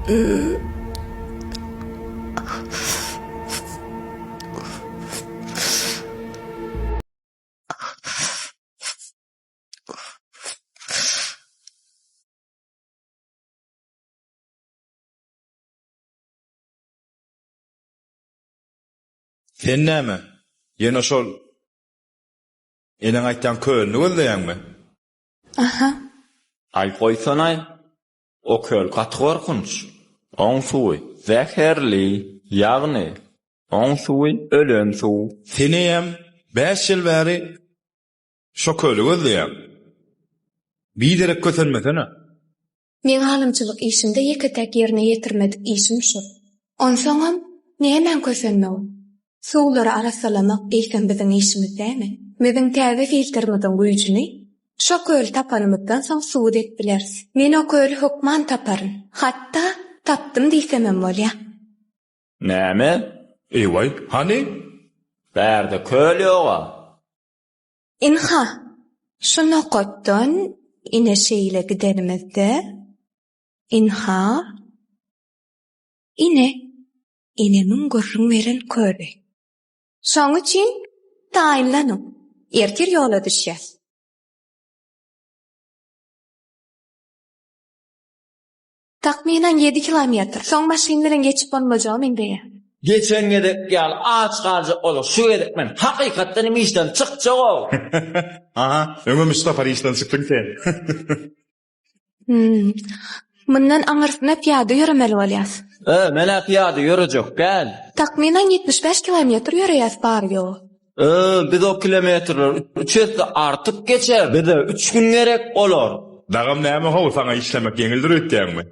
Sen näme? Ýene şol eniň aýtdan kölni gözleýäňmi? Aha. Ay koýsanay, o köl gaty gorkunç. Oň suwy zäherli, ýagny oň suwy ölen suw. Seneyem 5 ýyl bäri şo köli gözleýär. Bir derek kösenmesene. Men halymçylyk işimde ýeketek ýerine ýetirmedik işim şu. Onsoňam nämen kösenmegi? Suwlary arasalamak eýsen biziň işimiz dämi? Biziň täze filtrimiziň güýjüni şo köl tapanymyzdan soň suw dep bilersiz. Men o köli hukman taparyn. Hatda tapdym diýsemem bolýar. Näme? Eýway, hani? Bärde köl ýoga. Inha, şunu qotdan ine şeýle giderimizde. Inha, inemin görrüň beren köli. Şoň üçin taýinlanyň. Ertir ýola düşýär. Takminan 7 kilometr. Soň maşyn bilen geçip bolmajak mende. Geçen gedek ýal aç galyjak olur. Şu gedek men hakykatdan işden çykjak o. Aha, öňe Mustafa işden çykdyň sen. Mundan aňyrsna piýada ýüremeli bolýas. Mene piýada ýürejek gel. Takminan 75 kilometr ýürýäs bar ýol. Biz o kilometreler 300 artyp geçer. Bir de 3 gün gerek olur. Dagam näme how saňa işlemek ýeňildir ötdäňmi?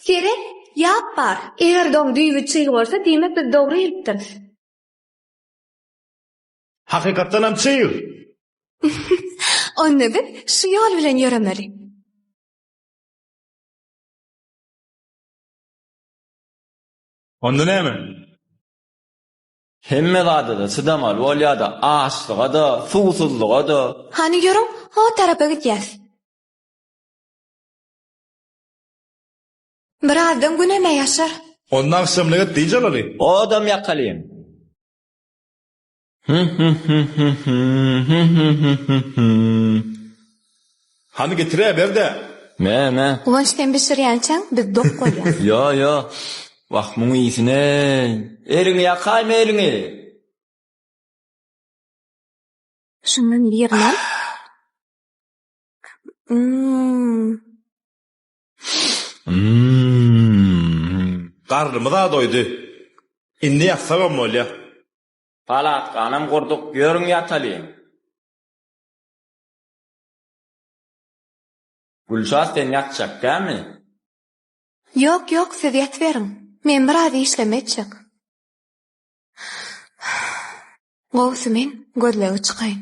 Sere, ýap bar. Eger doň düýbi çyg bolsa, diýmek biz dogry ýeripdir. Hakykatdan hem çyg. Onda biz şu ýol bilen ýüremeli. Onda näme? Hemme zada da sydamal bolýar da, açlyga da, suwsuzlyga da. Hani ýörüň, o tarapa gitýäs. Birazdan güneme ýaşar. Ondan akşamlyga diýjalaly. O adam ýakalyň. Hani getire berde. Me. Ulançdan bişirýänçäň biz dok bolýar. Yo. Wagt muň ýysine. Eriňi ýakaýmy eriňi. Şundan birden. Garrymy da doýdy. Indi ýaksam bolýar. Palat ganam gurduk, görüň ýatalyň. Gülşat sen ýatjak gämi? Yok, siz ýatyberin. Men biraz işlemekçik. Gowsy men gözlegi çykaýyn.